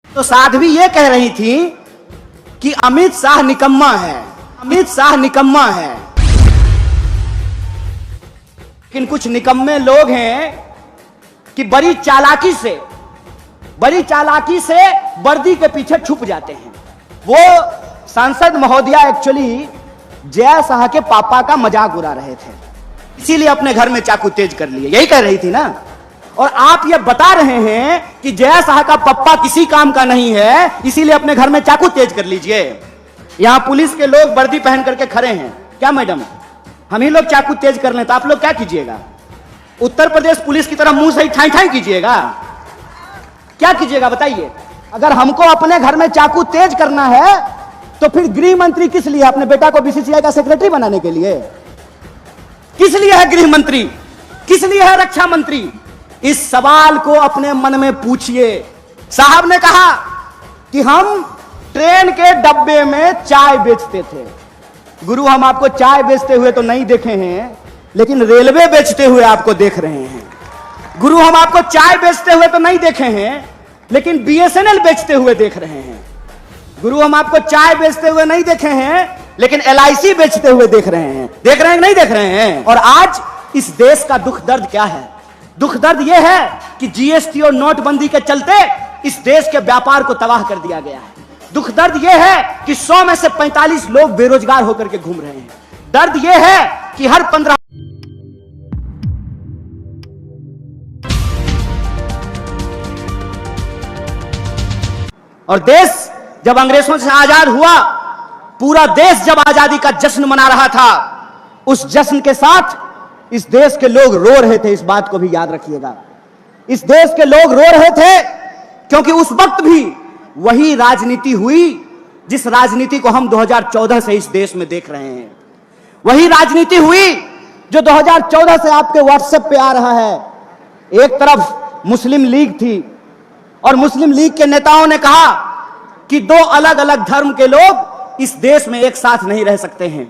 तो साध्वी ये कह रही थी कि अमित शाह निकम्मा है, अमित शाह निकम्मा है। लेकिन कुछ निकम्मे लोग हैं कि बड़ी चालाकी से वर्दी के पीछे छुप जाते हैं। वो सांसद महोदया एक्चुअली जय शाह के पापा का मजाक उड़ा रहे थे, इसीलिए अपने घर में चाकू तेज कर लिए, यही कह रही थी ना। और आप ये बता रहे हैं कि जय शाह का पप्पा किसी काम का नहीं है, इसीलिए अपने घर में चाकू तेज कर लीजिए। यहां पुलिस के लोग वर्दी पहन करके खड़े हैं, क्या मैडम हम ही लोग चाकू तेज कर लें तो आप लोग क्या कीजिएगा? उत्तर प्रदेश पुलिस की तरह मुंह से ही ठाई ठाई कीजिएगा? क्या कीजिएगा बताइए? अगर हमको अपने घर में चाकू तेज करना है तो फिर गृह मंत्री किस लिए? अपने बेटा को बीसीसीआई का सेक्रेटरी बनाने के लिए? किस लिए है गृह मंत्री? किस लिए है रक्षा मंत्री? इस सवाल को अपने मन में पूछिए। साहब ने कहा कि हम ट्रेन के डब्बे में चाय बेचते थे। गुरु हम आपको चाय बेचते हुए तो नहीं देखे हैं, लेकिन रेलवे बेचते हुए आपको देख रहे हैं। गुरु हम आपको चाय बेचते हुए तो नहीं देखे हैं, लेकिन बीएसएनएल बेचते हुए देख रहे हैं। गुरु हम आपको चाय बेचते हुए नहीं देखे हैं, लेकिन एलआईसी बेचते हुए देख रहे हैं। देख रहे हैं कि नहीं देख रहे हैं? और आज इस देश का दुख दर्द क्या है? दुख दर्द यह है कि जीएसटी और नोटबंदी के चलते इस देश के व्यापार को तबाह कर दिया गया है। दुख दर्द यह है कि 100 में से 45 लोग बेरोजगार होकर के घूम रहे हैं। दर्द यह है कि हर 15 और देश जब अंग्रेजों से आजाद हुआ, पूरा देश जब आजादी का जश्न मना रहा था, उस जश्न के साथ इस देश के लोग रो रहे थे। इस बात को भी याद रखिएगा, इस देश के लोग रो रहे थे क्योंकि उस वक्त भी वही राजनीति हुई जिस राजनीति को हम 2014 से इस देश में देख रहे हैं। वही राजनीति हुई जो 2014 से आपके व्हाट्सएप पे आ रहा है। एक तरफ मुस्लिम लीग थी और मुस्लिम लीग के नेताओं ने कहा कि दो अलग अलग धर्म के लोग इस देश में एक साथ नहीं रह सकते हैं।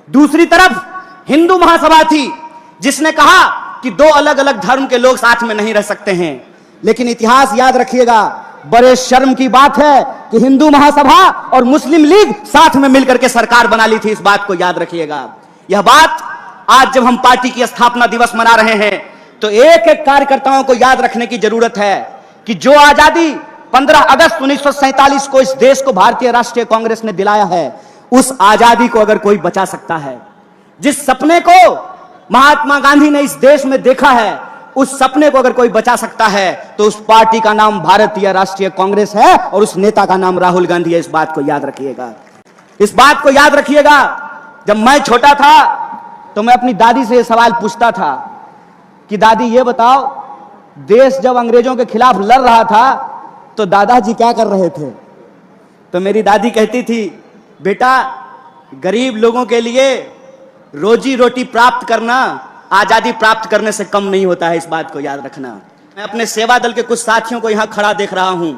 दूसरी तरफ हिंदू महासभा थी जिसने कहा कि दो अलग अलग धर्म के लोग साथ में नहीं रह सकते हैं। लेकिन इतिहास याद रखिएगा, बड़े शर्म की बात है कि हिंदू महासभा और मुस्लिम लीग साथ में मिलकर के सरकार बना ली थी। इस बात को याद रखिएगा। यह बात आज जब हम पार्टी की स्थापना दिवस मना रहे हैं तो एक एक कार्यकर्ताओं को याद रखने की जरूरत है कि जो आजादी 15 अगस्त 1947 को इस देश को भारतीय राष्ट्रीय कांग्रेस ने दिलाया है, उस आजादी को अगर कोई बचा सकता है, जिस सपने को महात्मा गांधी ने इस देश में देखा है, उस सपने को अगर कोई बचा सकता है तो उस पार्टी का नाम भारतीय राष्ट्रीय कांग्रेस है और उस नेता का नाम राहुल गांधी है। इस बात को याद रखिएगा, इस बात को याद रखिएगा। जब मैं छोटा था तो मैं अपनी दादी से यह सवाल पूछता था कि दादी ये बताओ, देश जब अंग्रेजों के खिलाफ लड़ रहा था तो दादाजी क्या कर रहे थे? तो मेरी दादी कहती थी, बेटा गरीब लोगों के लिए रोजी रोटी प्राप्त करना आजादी प्राप्त करने से कम नहीं होता है। इस बात को याद रखना। मैं अपने सेवा दल के कुछ साथियों को यहां खड़ा देख रहा हूं।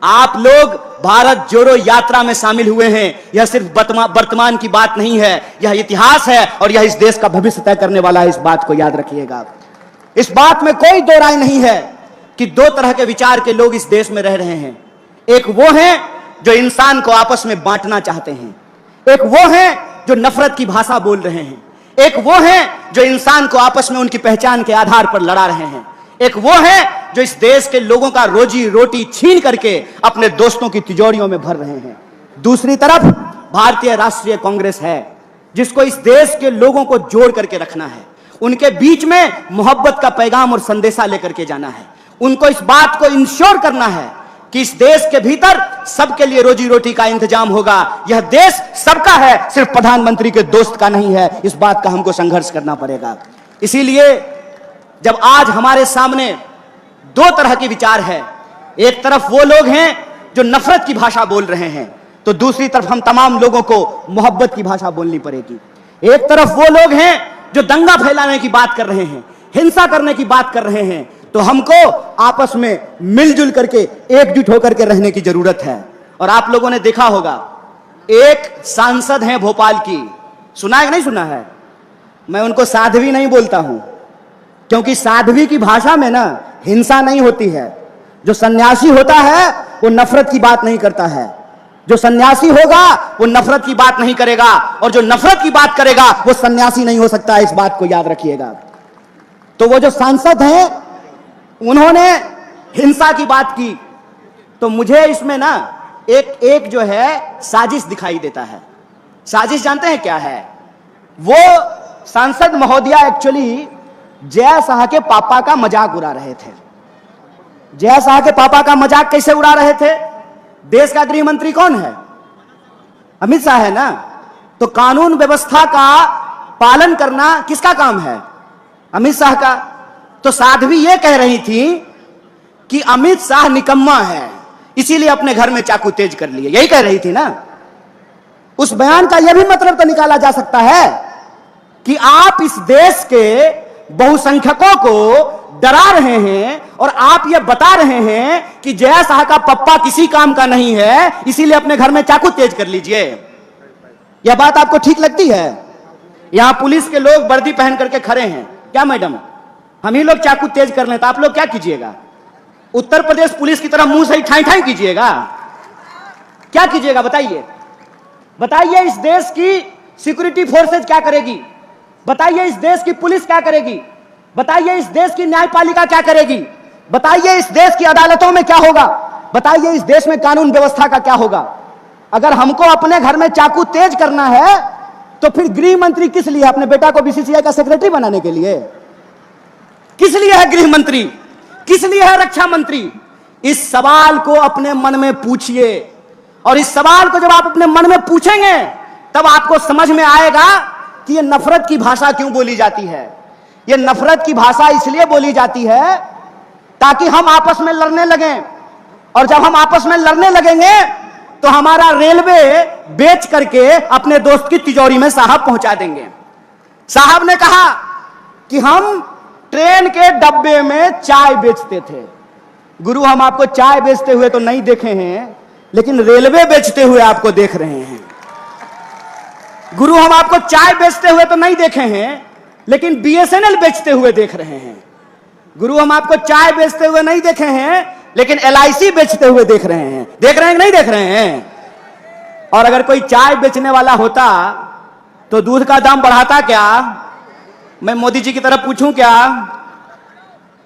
आप लोग भारत जोड़ो यात्रा में शामिल हुए हैं। यह सिर्फ वर्तमान की बात नहीं है, यह इतिहास है और यह इस देश का भविष्य तय करने वाला है। इस बात को याद रखिएगा। इस बात में कोई दो राय नहीं है कि दो तरह के विचार के लोग इस देश में रह रहे हैं। एक वो हैं जो इंसान को आपस में बांटना चाहते हैं, एक वो हैं जो नफरत की भाषा बोल रहे हैं, एक वो हैं जो इंसान को आपस में उनकी पहचान के आधार पर लड़ा रहे हैं, एक वो हैं जो इस देश के लोगों का रोजी रोटी छीन करके अपने दोस्तों की तिजोरियों में भर रहे हैं। दूसरी तरफ भारतीय राष्ट्रीय कांग्रेस है जिसको इस देश के लोगों को जोड़ करके रखना है, उनके बीच में मोहब्बत का पैगाम और संदेशा लेकर के जाना है। उनको इस बात को इंश्योर करना है कि इस देश के भीतर सबके लिए रोजी रोटी का इंतजाम होगा। यह देश सबका है, सिर्फ प्रधानमंत्री के दोस्त का नहीं है। इस बात का हमको संघर्ष करना पड़ेगा। इसीलिए जब आज हमारे सामने दो तरह के विचार है, एक तरफ वो लोग हैं जो नफरत की भाषा बोल रहे हैं, तो दूसरी तरफ हम तमाम लोगों को मोहब्बत की भाषा बोलनी पड़ेगी। एक तरफ वो लोग हैं जो दंगा फैलाने की बात कर रहे हैं, हिंसा करने की बात कर रहे हैं, तो हमको आपस में मिलजुल करके एकजुट होकर के रहने की जरूरत है। और आप लोगों ने देखा होगा, एक सांसद हैं भोपाल की, सुना है कि नहीं सुना है? मैं उनको साध्वी नहीं बोलता हूं, क्योंकि साध्वी की भाषा में ना हिंसा नहीं होती है। जो सन्यासी होता है वो नफरत की बात नहीं करता है। जो सन्यासी होगा वो नफरत की बात नहीं करेगा, और जो नफरत की बात करेगा वो सन्यासी नहीं हो सकता। इस बात को याद रखिएगा। तो वो जो सांसद हैं उन्होंने हिंसा की बात की, तो मुझे इसमें ना एक जो है साजिश दिखाई देता है। साजिश जानते हैं क्या है? वो सांसद महोदया एक्चुअली जय शाह के पापा का मजाक उड़ा रहे थे। जय शाह के पापा का मजाक कैसे उड़ा रहे थे? देश का गृह मंत्री कौन है? अमित शाह है ना। तो कानून व्यवस्था का पालन करना किसका काम है? अमित शाह का। तो साध्वी ये कह रही थी कि अमित शाह निकम्मा है, इसीलिए अपने घर में चाकू तेज कर लिए, यही कह रही थी ना। उस बयान का यह भी मतलब तो निकाला जा सकता है कि आप इस देश के बहुसंख्यकों को डरा रहे हैं और आप यह बता रहे हैं कि जय शाह का पप्पा किसी काम का नहीं है, इसीलिए अपने घर में चाकू तेज कर लीजिए। यह बात आपको ठीक लगती है? यहां पुलिस के लोग वर्दी पहन करके खड़े हैं, क्या मैडम हम ही लोग चाकू तेज कर लें तो आप लोग क्या कीजिएगा? उत्तर प्रदेश पुलिस की तरह मुंह से ही ठाई ठाई कीजिएगा? क्या कीजिएगा बताइए? बताइए इस देश की सिक्योरिटी फोर्सेज क्या करेगी? बताइए इस देश की पुलिस क्या करेगी? बताइए इस देश की न्यायपालिका क्या करेगी? बताइए इस देश की अदालतों में क्या होगा? बताइए इस देश में कानून व्यवस्था का क्या होगा? अगर हमको अपने घर में चाकू तेज करना है तो फिर गृह मंत्री किस लिए? अपने बेटा को बीसीसीआई का सेक्रेटरी बनाने के लिए? किस लिए है गृह मंत्री? किस लिए है रक्षा मंत्री? इस सवाल को अपने मन में पूछिए, और इस सवाल को जब आप अपने मन में पूछेंगे तब आपको समझ में आएगा कि यह नफरत की भाषा क्यों बोली जाती है। यह नफरत की भाषा इसलिए बोली जाती है ताकि हम आपस में लड़ने लगें, और जब हम आपस में लड़ने लगेंगे तो हमारा रेलवे बेच करके अपने दोस्त की तिजोरी में साहब पहुंचा देंगे। साहब ने कहा कि हम ट्रेन के डब्बे में चाय बेचते थे। गुरु हम आपको चाय बेचते हुए तो नहीं देखे हैं, लेकिन रेलवे बेचते हुए आपको देख रहे हैं। गुरु हम आपको चाय बेचते हुए तो नहीं देखे हैं, लेकिन बीएसएनएल बेचते हुए देख रहे हैं। गुरु हम आपको चाय बेचते हुए नहीं देखे हैं, लेकिन एलआईसी बेचते हुए देख रहे हैं। देख रहे हैं कि नहीं देख रहे हैं? और अगर कोई चाय बेचने वाला होता तो दूध का दाम बढ़ाता क्या? मैं मोदी जी की तरफ पूछूं क्या?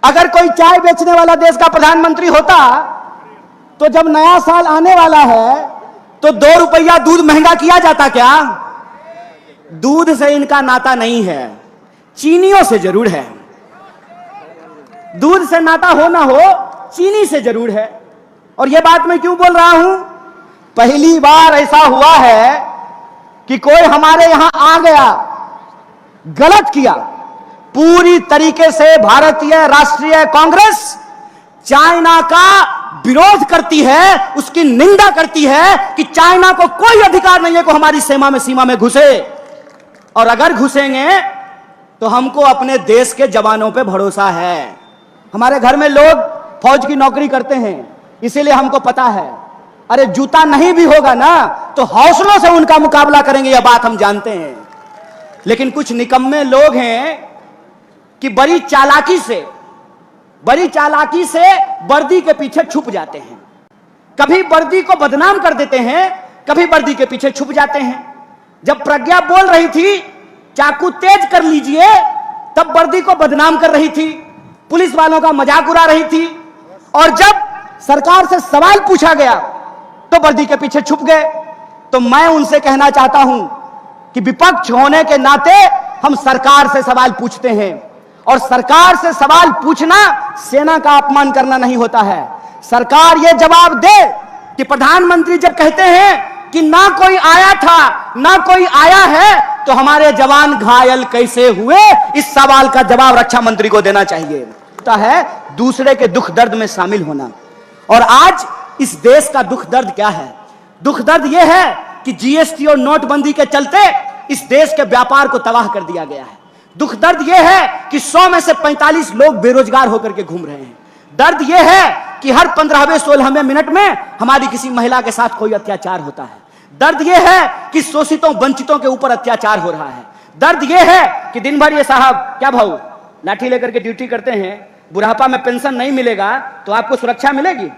अगर कोई चाय बेचने वाला देश का प्रधानमंत्री होता तो जब नया साल आने वाला है तो 2 रुपया दूध महंगा किया जाता क्या? दूध से इनका नाता नहीं है, चीनियों से जरूर है। दूध से नाता हो ना हो, चीनी से जरूर है। और यह बात मैं क्यों बोल रहा हूं? पहली बार ऐसा हुआ है कि कोई हमारे यहां आ गया, गलत किया। पूरी तरीके से भारतीय राष्ट्रीय कांग्रेस चाइना का विरोध करती है, उसकी निंदा करती है कि चाइना को कोई अधिकार नहीं है कि हमारी सीमा में घुसे, और अगर घुसेंगे तो हमको अपने देश के जवानों पे भरोसा है। हमारे घर में लोग फौज की नौकरी करते हैं, इसीलिए हमको पता है। अरे जूता नहीं भी होगा ना तो हौसलों से उनका मुकाबला करेंगे, यह बात हम जानते हैं। लेकिन कुछ निकम्मे लोग हैं कि बड़ी चालाकी से वर्दी के पीछे छुप जाते हैं। कभी वर्दी को बदनाम कर देते हैं, कभी वर्दी के पीछे छुप जाते हैं। जब प्रज्ञा बोल रही थी चाकू तेज कर लीजिए, तब वर्दी को बदनाम कर रही थी, पुलिस वालों का मजाक उड़ा रही थी। और जब सरकार से सवाल पूछा गया तो वर्दी के पीछे छुप गए। तो मैं उनसे कहना चाहता हूं कि विपक्ष होने के नाते हम सरकार से सवाल पूछते हैं, और सरकार से सवाल पूछना सेना का अपमान करना नहीं होता है। सरकार यह जवाब दे कि प्रधानमंत्री जब कहते हैं कि ना कोई आया था ना कोई आया है, तो हमारे जवान घायल कैसे हुए, इस सवाल का जवाब रक्षा मंत्री को देना चाहिए। होता है दूसरे के दुख दर्द में शामिल होना। और आज इस देश का दुख दर्द क्या है? दुख दर्द यह है कि जीएसटी और नोटबंदी के चलते इस देश के व्यापार को तबाह कर दिया गया है। दुख दर्द यह है कि 100 में से 45 लोग बेरोजगार होकर के घूम रहे हैं। दर्द यह है कि हर 15वें 16वें मिनट में हमारी किसी महिला के साथ कोई अत्याचार होता है। दर्द यह है कि शोषितों वंचितों के ऊपर अत्याचार हो रहा है। दर्द यह है कि दिन भर ये साहब क्या भाऊ लाठी लेकर के ड्यूटी करते हैं, बुढ़ापा में पेंशन नहीं मिलेगा तो आपको सुरक्षा मिलेगी?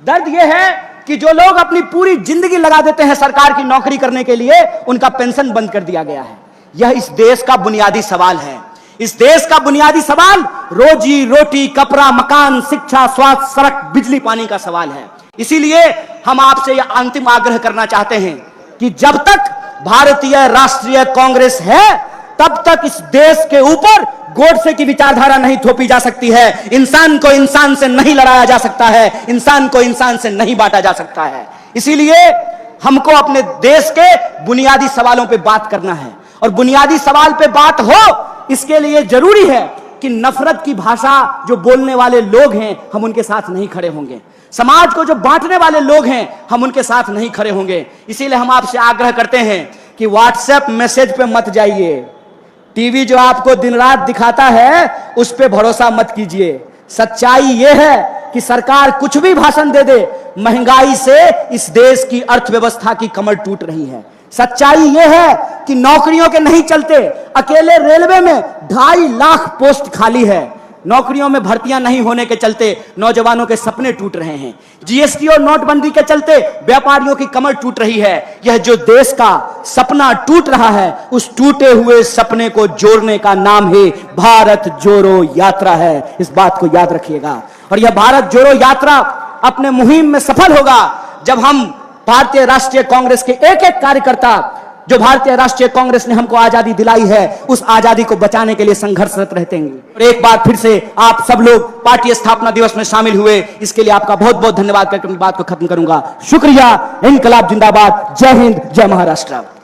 दर्द यह है कि जो लोग अपनी पूरी जिंदगी लगा देते हैं सरकार की नौकरी करने के लिए, उनका पेंशन बंद कर दिया गया है। यह इस देश का बुनियादी सवाल है। इस देश का बुनियादी सवाल रोजी रोटी, कपड़ा, मकान, शिक्षा, स्वास्थ्य, सड़क, बिजली, पानी का सवाल है। इसीलिए हम आपसे यह अंतिम आग्रह करना चाहते हैं कि जब तक भारतीय राष्ट्रीय कांग्रेस है, तब तक इस देश के ऊपर गोडसे की विचारधारा नहीं थोपी जा सकती है। इंसान को इंसान से नहीं लड़ाया जा सकता है, इंसान को इंसान से नहीं बांटा जा सकता है। इसीलिए हमको अपने देश के बुनियादी सवालों पे बात करना है, और बुनियादी सवाल पे बात हो, इसके लिए जरूरी है कि नफरत की भाषा जो बोलने वाले लोग हैं, हम उनके साथ नहीं खड़े होंगे। समाज को जो बांटने वाले लोग हैं, हम उनके साथ नहीं खड़े होंगे। इसीलिए हम आपसे आग्रह करते हैं कि व्हाट्सएप मैसेज पे मत जाइए। टीवी जो आपको दिन रात दिखाता है, उस पे भरोसा मत कीजिए। सच्चाई यह है कि सरकार कुछ भी भाषण दे दे, महंगाई से इस देश की अर्थव्यवस्था की कमर टूट रही है। सच्चाई यह है कि नौकरियों के नहीं चलते, अकेले रेलवे में 2.5 लाख पोस्ट खाली है। नौकरियों में भर्तियां नहीं होने के चलते नौजवानों के सपने टूट रहे हैं। जीएसटी और नोटबंदी के चलते व्यापारियों की कमर टूट रही है। यह जो देश का सपना टूट रहा है, उस टूटे हुए सपने को जोड़ने का नाम है भारत जोड़ो यात्रा है। इस बात को याद रखिएगा। और यह भारत जोड़ो यात्रा अपने मुहिम में सफल होगा जब हम भारतीय राष्ट्रीय कांग्रेस के एक एक कार्यकर्ता, जो भारतीय राष्ट्रीय कांग्रेस ने हमको आजादी दिलाई है, उस आजादी को बचाने के लिए संघर्षरत रहते हैं। और एक बार फिर से आप सब लोग पार्टी स्थापना दिवस में शामिल हुए, इसके लिए आपका बहुत बहुत धन्यवाद करके अपनी बात को खत्म करूंगा। शुक्रिया। इनकलाब जिंदाबाद। जय हिंद, जय महाराष्ट्र।